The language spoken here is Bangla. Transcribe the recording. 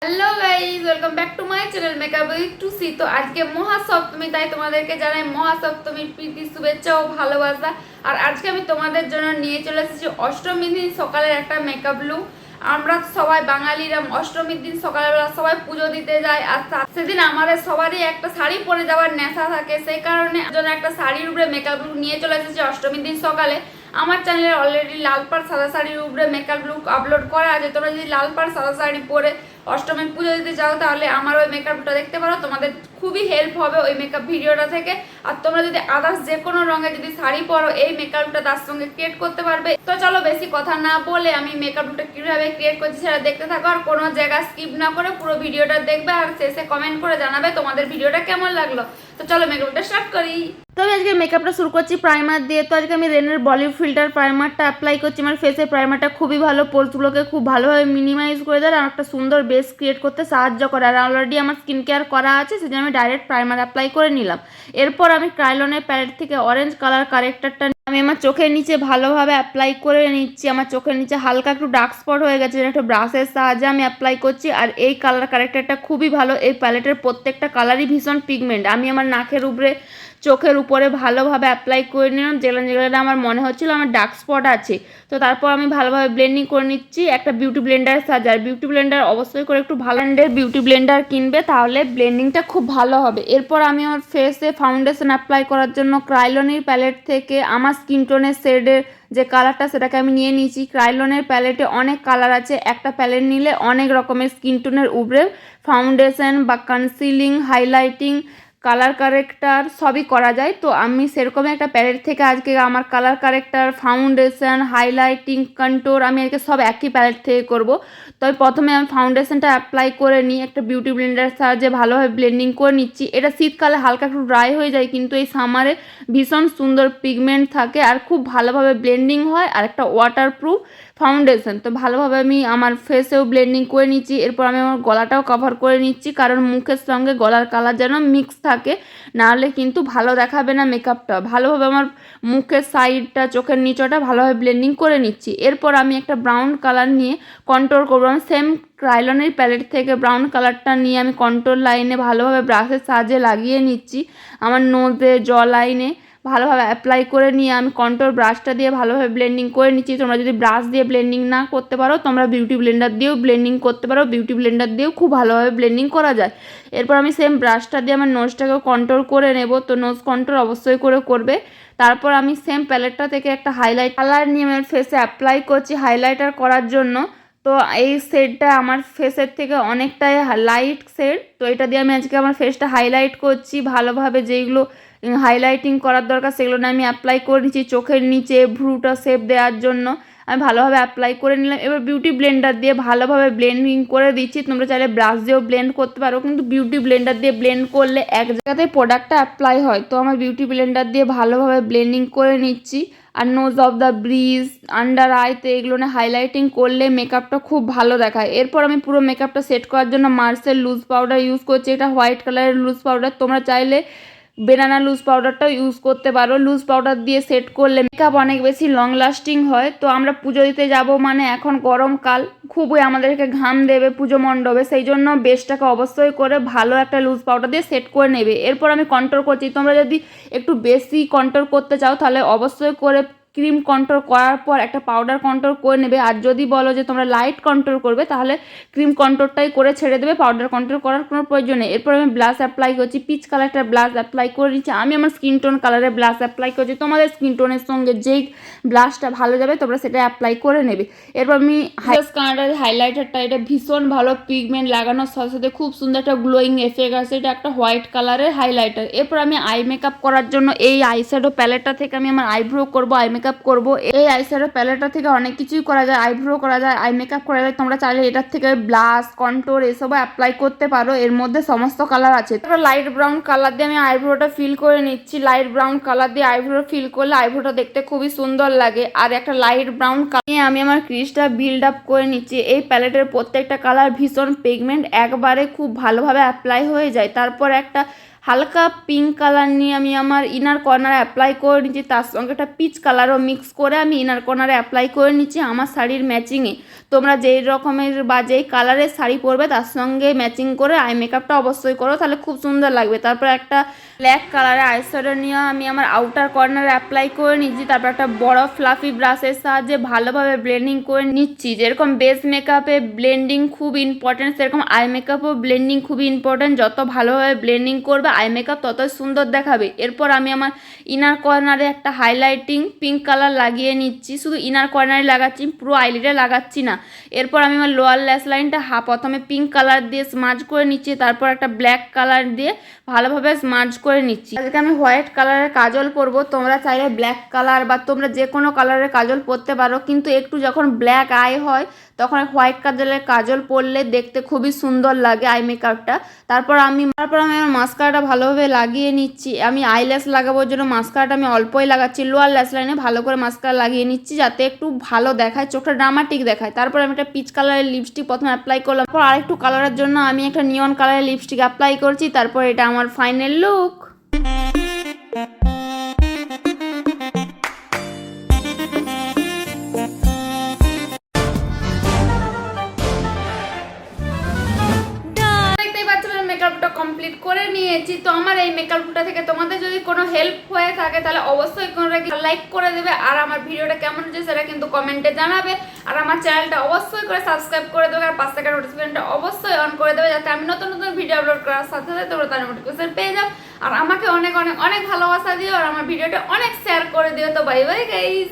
Hello guys, welcome back to my channel makeup with Tusi. তো আজকে মহাসপ্তমী, তাই তোমাদেরকে জানাই মহাসপ্তমীর প্রীতি, শুভেচ্ছা ও ভালোবাসা। আর আজকে আমি তোমাদের জন্য নিয়ে চলে এসেছি অষ্টমীর দিন সকালের একটা মেকআপ লুক। আমরা সবাই বাঙালিরা অষ্টমীর দিন সকালবেলা সবাই পুজো দিতে যাই, আর সেদিন আমাদের সবারই একটা শাড়ি পরে যাওয়ার নেশা থাকে। সেই কারণে জন্য একটা শাড়ির উপরে মেকআপ লুক নিয়ে চলে এসেছি অষ্টমীর দিন সকালে। আমার চ্যানেলে অলরেডি লাল পাড় সাদা শাড়ির উপরে মেকআপ লুক আপলোড করা আছে। তোমরা যদি লাল পাড় সাদা শাড়ি পরে অষ্টমীর পুজো দিতে চাও তাহলে আমার ওই মেকআপটা দেখতে পারো, তোমাদের খুবই হেল্প হবে ওই মেকআপ ভিডিওটা থেকে। আর তোমরা যদি আদার্স যে কোনো রঙের যদি শাড়ি পরো, এই মেকআপটা তার সঙ্গে ক্রিয়েট করতে পারবে। তো চলো বেশি কথা না বলে আমি মেকআপটা কিভাবে ক্রিয়েট করছি সেটা দেখতে থাকো, আর কোনো জায়গা স্কিপ না করে পুরো ভিডিওটা দেখবে, আর শেষে কমেন্ট করে জানাবে তোমাদের ভিডিওটা কেমন লাগলো। তো চলো মেকআপটা স্টার্ট করি। তো আমি আজকে মেকআপটা শুরু করছি প্রাইমার দিয়ে। তো আজকে আমি রেনের বলিউড ফিল্টার প্রাইমারটা অ্যাপ্লাই করছি। আমার ফেসে প্রাইমারটা খুবই ভালো, পোর্সগুলোকে খুব ভালোভাবে মিনিমাইজ করে দেয় আর একটা সুন্দর বেস ক্রিয়েট করতে সাহায্য করে। আর অলরেডি আমার স্কিন কেয়ার করা আছে, সেজন্য আমি ডাইরেক্ট প্রাইমার অ্যাপ্লাই করে নিলাম। এরপর আমি ক্রাইলনের প্যালেট থেকে অরেঞ্জ কালার কারেক্টারটা আমি আমার চোখের নিচে ভালোভাবে অ্যাপ্লাই করে নিচ্ছি। আমার চোখের নিচে হালকা একটু ডার্ক স্পট হয়ে গেছে, একটা ব্রাশের সাহায্যে আমি অ্যাপ্লাই করছি। আর এই কালার কারেক্টারটা খুবই ভালো, এই প্যালেটের প্রত্যেকটা কালারই ভীষণ পিগমেন্ট। আমি আমার নাকের উপরে, চোখের উপরে ভালোভাবে অ্যাপ্লাই করে নিলাম, যেগুলো যেগুলো আমার মনে হচ্ছিল আমার ডার্ক স্পট আছে। তো তারপর আমি ভালোভাবে ব্লেন্ডিং করে নিচ্ছি একটা বিউটি ব্লেন্ডারের সাহায্যে। আর বিউটি ব্লেন্ডার অবশ্যই করে একটু ভালো ব্র্যান্ডের বিউটি ব্লেন্ডার কিনবে, তাহলে ব্লেন্ডিংটা খুব ভালো হবে। এরপর আমি আমার ফেসে ফাউন্ডেশন অ্যাপ্লাই করার জন্য ক্রাইলনের প্যালেট থেকে আমার স্কিন টোনের শেডের যে কালারটা সেটাকে আমি নিয়ে নিয়েছি। ক্রাইলনের প্যালেটে অনেক কালার আছে, একটা প্যালেট নিলে অনেক রকমের স্কিন টোনের উপরে ফাউন্ডেশন বা কনসিলিং, হাইলাইটিং, কালার কারেক্টার সবই করা যায়। তো আমি সেরকমই একটা প্যালেট থেকে আজকে আমার colour corrector, foundation, highlighting, contour আমি আজকে সব একই প্যালেট থেকে করব। তো প্রথমে আমি ফাউন্ডেশনটা অ্যাপ্লাই করে নিই, একটা বিউটি ব্লেন্ডারের সাহায্যে ভালোভাবে ব্লেন্ডিং করে নিচ্ছি। এটা শীতকালে হালকা একটু ড্রাই হয়ে যায়, কিন্তু এই সামারে ভীষণ সুন্দর পিগমেন্ট থাকে আর খুব ভালোভাবে ব্লেন্ডিং হয়, আর একটা ওয়াটারপ্রুফ ফাউন্ডেশন। তো ভালোভাবে আমি আমার ফেসেও ব্লেন্ডিং করে নিচ্ছি। এরপর আমি আমার গলাটাও কভার করে নিচ্ছি, কারণ মুখের সঙ্গে গলার কালার যেন মিক্স থাকে, নাহলে কিন্তু ভালো দেখাবে না মেকআপটা। ভালোভাবে আমার মুখের সাইডটা, চোখের নিচটা ভালোভাবে ব্লেন্ডিং করে নিচ্ছি। এরপর আমি একটা ব্রাউন কালার নিয়ে কন্ট্রোল করবো। আমি সেম ক্রাইলনের প্যালেট থেকে ব্রাউন কালারটা নিয়ে আমি কন্ট্রোল লাইনে ভালোভাবে ব্রাশের সাহায্যে লাগিয়ে নিচ্ছি। আমার নোজে, জ লাইনে ভালোভাবে অ্যাপ্লাই করে নিয়ে আমি কন্ট্রোল ব্রাশটা দিয়ে ভালোভাবে ব্লেন্ডিং করে নিচ্ছি। তোমরা যদি ব্রাশ দিয়ে ব্লেন্ডিং না করতে পারো, তোমরা বিউটি ব্লেন্ডার দিয়েও ব্লেন্ডিং করতে পারো, বিউটি ব্লেন্ডার দিয়েও খুব ভালোভাবে ব্লেন্ডিং করা যায়। এরপর আমি সেম ব্রাশটা দিয়ে আমার নোজটাকেও কন্ট্রোল করে নেব। তো নোজ কন্ট্রোল অবশ্যই করে করবে। তারপর আমি সেম প্যালেটটা থেকে একটা হাইলাইট কালার নিয়ে আমার ফেসে অ্যাপ্লাই করছি হাইলাইটার করার জন্য। তো এই শেডটা আমার ফেসের থেকে অনেকটাই লাইট শেড। তো এটা দিয়ে আমি আজকে আমার ফেসটা হাইলাইট করছি ভালোভাবে। যেইগুলো হাইলাইটিং করার দরকার সেগুলো না আমি অ্যাপ্লাই করে নিচ্ছি চোখের নিচে, ভ্রুটা শেপ দেওয়ার জন্য আমি ভালোভাবে অ্যাপ্লাই করে নিলাম। এবার বিউটি ব্লেন্ডার দিয়ে ভালোভাবে ব্লেন্ডিং করে দিচ্ছি। তোমরা চাইলে ব্রাশ দিয়েও ব্লেন্ড করতে পারো, কিন্তু বিউটি ব্লেন্ডার দিয়ে ব্লেন্ড করলে এক জায়গাতে প্রোডাক্টটা অ্যাপ্লাই হয়। তো আমার বিউটি ব্লেন্ডার দিয়ে ভালোভাবে ব্লেন্ডিং করে নিচ্ছি। আর nose of the bridge, under আইতে এগুলো না হাইলাইটিং করলে মেকআপটা খুব ভালো দেখায়। এরপর আমি পুরো মেকআপটা সেট করার জন্য মার্সেল লুজ পাউডার ইউজ করছি। এটা হোয়াইট কালারের লুজ পাউডার, তোমরা চাইলে বেনানা লুজ পাউডারটাও ইউজ করতে পারো। লুজ পাউডার দিয়ে সেট করলে মেকআপ অনেক বেশি লং লাস্টিং হয়। তো আমরা পুজো দিতে যাব, মানে এখন গরমকাল, খুবই আমাদেরকে ঘাম দেবে পুজো মণ্ডপে, সেই জন্য বেসটাকে অবশ্যই করে ভালো একটা লুজ পাউডার দিয়ে সেট করে নেবে। এরপর আমি কন্ট্রোল করছি। তোমরা যদি একটু বেশি কন্ট্রোল করতে চাও তাহলে অবশ্যই করে ক্রিম কন্ট্রোল করার পর একটা পাউডার কন্ট্রোল করে নেবে। আর যদি বলো যে তোমরা লাইট কন্ট্রোল করবে তাহলে ক্রিম কন্ট্রোলটাই করে ছেড়ে দেবে, পাউডার কন্ট্রোল করার কোনো প্রয়োজন নেই। এরপর আমি ব্লাশ অ্যাপ্লাই করছি, পিচ কালারটা ব্লাশ অ্যাপ্লাই করে নিচ্ছি। আমি আমার স্কিন টোন কালারে ব্লাশ অ্যাপ্লাই করছি, তোমাদের স্কিন টোনের সঙ্গে যেই ব্লাশটা ভালো যাবে তোমরা সেটা অ্যাপ্লাই করে নেবে। এরপর আমি কানাডার হাইলাইটারটা, এটা ভীষণ ভালো পিগমেন্ট লাগানোর সাথে সাথে খুব সুন্দর একটা গ্লোয়িং এফেক্ট আছে। এটা একটা হোয়াইট কালারের হাইলাইটার। এরপর আমি আই মেকআপ করার জন্য এই আইশ্যাডো প্যালেটটা থেকে আমি আমার আইব্রো করবো, আই মেকআপ করবো। এই আইশ্যাডো প্যালেটটা থেকে অনেক কিছুই করা যায়, আইব্রো করা যায়, আই মেকআপ করা যায়। তোমরা চাইলে এটার থেকে ব্লাশ, কন্ট্যুর এসবও অ্যাপ্লাই করতে পারো, এর মধ্যে সমস্ত কালার আছে। তারপর লাইট ব্রাউন কালার দিয়ে আমি আইব্রোটা ফিল করে নিচ্ছি। লাইট ব্রাউন কালার দিয়ে আইব্রো ফিল করলে আইব্রোটা দেখতে খুবই সুন্দর লাগে। আর একটা লাইট ব্রাউন কালার নিয়ে আমি আমার ক্রিজটা বিল্ড আপ করে নিচ্ছি। এই প্যালেটের প্রত্যেকটা কালার ভীষণ পিগমেন্ট, একবারে খুব ভালোভাবে অ্যাপ্লাই হয়ে যায়। তারপর একটা হালকা পিঙ্ক কালার নিয়ে আমি আমার ইনার কর্নারে অ্যাপ্লাই করে নিচ্ছি, তার সঙ্গে একটা পিচ কালারও মিক্স করে আমি ইনার কর্নারে অ্যাপ্লাই করে নিচ্ছি আমার শাড়ির ম্যাচিংয়ে। তোমরা যেই রকমের বা যেই কালারের শাড়ি পরবে তার সঙ্গে ম্যাচিং করে আই মেকআপটা অবশ্যই করো, তাহলে খুব সুন্দর লাগবে। তারপর একটা ব্ল্যাক কালারের আইশ্যাডো নিয়ে আমি আমার আউটার কর্নারে অ্যাপ্লাই করে নিচ্ছি। তারপর একটা বড় ফ্লাফি ব্রাশের সাহায্যে ভালোভাবে ব্লেন্ডিং করে নিচ্ছি। যেরকম বেস মেকআপে ব্লেন্ডিং খুব ইম্পর্টেন্ট, সেরকম আই মেকআপও ব্লেন্ডিং খুবই ইম্পর্টেন্ট। যত ভালোভাবে ব্লেন্ডিং করবে আই মেকআপ ততই সুন্দর দেখাবে। এরপর আমি আমার ইনার কর্নারে একটা হাইলাইটিং পিঙ্ক কালার লাগিয়ে নিচ্ছি, শুধু ইনার কর্নারে লাগাচ্ছি, পুরো আইলিডে লাগাচ্ছি না। এরপর আমি আমার লোয়ার ল্যাশ লাইনটা প্রথমে পিঙ্ক কালার দিয়ে স্মাজ করে নিচ্ছি, তারপর একটা ব্ল্যাক কালার দিয়ে ভালোভাবে স্মাজ করে নিচ্ছি। আজকে আমি হোয়াইট কালারের কাজল পরবো, তোমরা চাইলে ব্ল্যাক কালার বা তোমরা যে কোনো কালারের কাজল পরতে পারো, কিন্তু একটু যখন ব্ল্যাক আই হয় তখন হোয়াইট কালারের কাজল পরলে দেখতে খুবই সুন্দর লাগে আই মেকআপটা। তারপর আমি আমার মাস্কারাটা ভালোভাবে লাগিয়ে নিচ্ছি। আমি আইল্যাশ লাগাবোর জন্য মাস্কারাটা আমি অল্পই লাগাচ্ছি, লোয়ার ল্যাশ লাইনে ভালো করে মাস্কারা লাগিয়ে নিচ্ছি যাতে একটু ভালো দেখায়, চোখটা ড্রামাটিক দেখায়। তারপর আমি একটা পিচ কালারের লিপস্টিক প্রথমে অ্যাপ্লাই করলাম, তারপর আরেকটু কালারের জন্য আমি একটা নিয়ন কালারের লিপস্টিক অ্যাপ্লাই করছি। তারপর এটা আমার ফাইনাল লুক। মেকআপটা কমপ্লিট করে নিয়েছি। তো আমার এই মেকআপটা থেকে তোমাদের যদি কোনো হেল্প হয়ে থাকে তাহলে অবশ্যই লাইক করে দেবে, আর আমার ভিডিওটা কেমন হচ্ছে সেটা কিন্তু কমেন্টে জানাবে, আর আমার চ্যানেলটা অবশ্যই করে সাবস্ক্রাইব করে দেবে, আর পাঁচ টাকার নোটিফিকেশনটা অবশ্যই অন করে দেবে যাতে আমি নতুন নতুন ভিডিও আপলোড করার সাথে সাথে তোমরা তার নোটিফিকেশন পেয়ে যাও। আর আমাকে অনেক অনেক অনেক ভালোবাসা দিও, আর আমার ভিডিওটা অনেক শেয়ার করে দিও। তো বাই বাই গাইস।